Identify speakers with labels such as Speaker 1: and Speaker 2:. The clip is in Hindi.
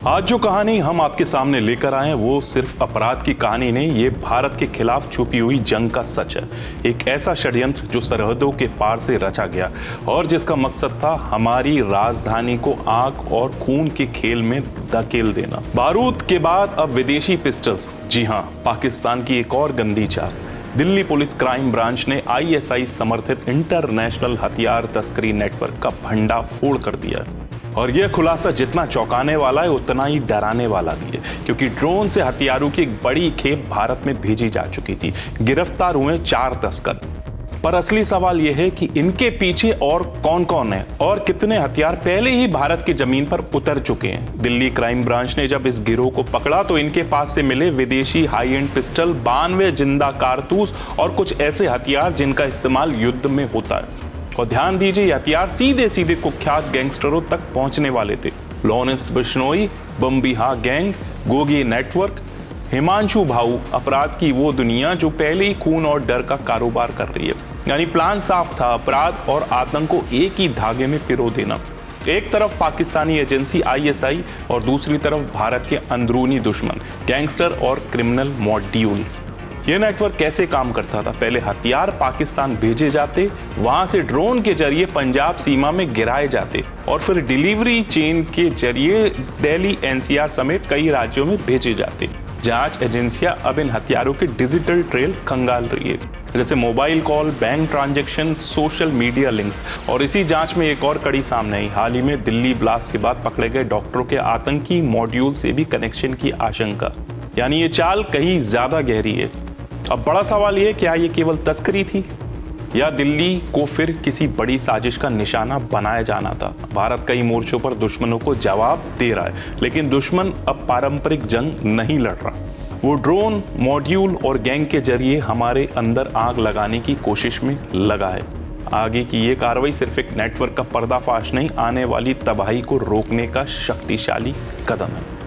Speaker 1: आज जो कहानी हम आपके सामने लेकर आए हैं वो सिर्फ अपराध की कहानी नहीं, ये भारत के खिलाफ छुपी हुई जंग का सच है। एक ऐसा षड्यंत्र जो सरहदों के पार से रचा गया और जिसका मकसद था हमारी राजधानी को आग और खून के खेल में धकेल देना। बारूद के बाद अब विदेशी पिस्टल्स, जी हाँ, पाकिस्तान की एक और गंदी चाल। दिल्ली पुलिस क्राइम ब्रांच ने आईएसआई समर्थित इंटरनेशनल हथियार तस्करी नेटवर्क का भंडाफोड़ कर दिया। और यह खुलासा जितना चौंकाने वाला है उतना ही डराने वाला भी है, क्योंकि ड्रोन से हथियारों की एक बड़ी खेप भारत में भेजी जा चुकी थी। गिरफ्तार हुए 4 तस्कर। पर असली सवाल यह है कि इनके पीछे और कौन कौन है और कितने हथियार पहले ही भारत की जमीन पर उतर चुके हैं। दिल्ली क्राइम ब्रांच ने जब इस गिरोह को पकड़ा तो इनके पास से मिले विदेशी हाई एंड पिस्टल, 92 जिंदा कारतूस और कुछ ऐसे हथियार जिनका इस्तेमाल युद्ध में होता है। और ध्यान दीजिए, ये हथियार सीधे सीधे कुख्यात गैंगस्टरों तक पहुंचने वाले थे। Lawrence Bishnoi, Bambiha gang, Gogi network, Himanshu भाऊ, अपराध की वो दुनिया जो पहले ही खून और डर का कारोबार कर रही है। यानी प्लान साफ था, अपराध और आतंक को एक ही धागे में पिरो देना। एक तरफ पाकिस्तानी एजेंसी आईएसआई और दूसरी तरफ भारत के अंदरूनी दुश्मन गैंगस्टर और क्रिमिनल मॉड्यूल। यह नेटवर्क कैसे काम करता था? पहले हथियार पाकिस्तान भेजे जाते, वहां से ड्रोन के जरिए पंजाब सीमा में गिराए जाते और फिर डिलीवरी चेन के जरिए दिल्ली एनसीआर समेत कई राज्यों में भेजे जाते। जांच एजेंसियां अब इन हथियारों के डिजिटल ट्रेल खंगाल रही है, जैसे mobile call, bank transaction, social media links. और इसी जांच में एक और कड़ी सामने आई। हाल ही में दिल्ली ब्लास्ट के बाद पकड़े गए डॉक्टरों के आतंकी मॉड्यूल से भी कनेक्शन की आशंका। यानी ये चाल कहीं ज्यादा गहरी है। अब बड़ा सवाल ये, क्या ये केवल तस्करी थी या दिल्ली को फिर किसी बड़ी साजिश का निशाना बनाया जाना था? भारत कई मोर्चों पर दुश्मनों को जवाब दे रहा है, लेकिन दुश्मन अब पारंपरिक जंग नहीं लड़ रहा। वो ड्रोन, मॉड्यूल और गैंग के जरिए हमारे अंदर आग लगाने की कोशिश में लगा है। आगे की ये कार्रवाई सिर्फ एक नेटवर्क का पर्दाफाश नहीं, आने वाली तबाही को रोकने का शक्तिशाली कदम है।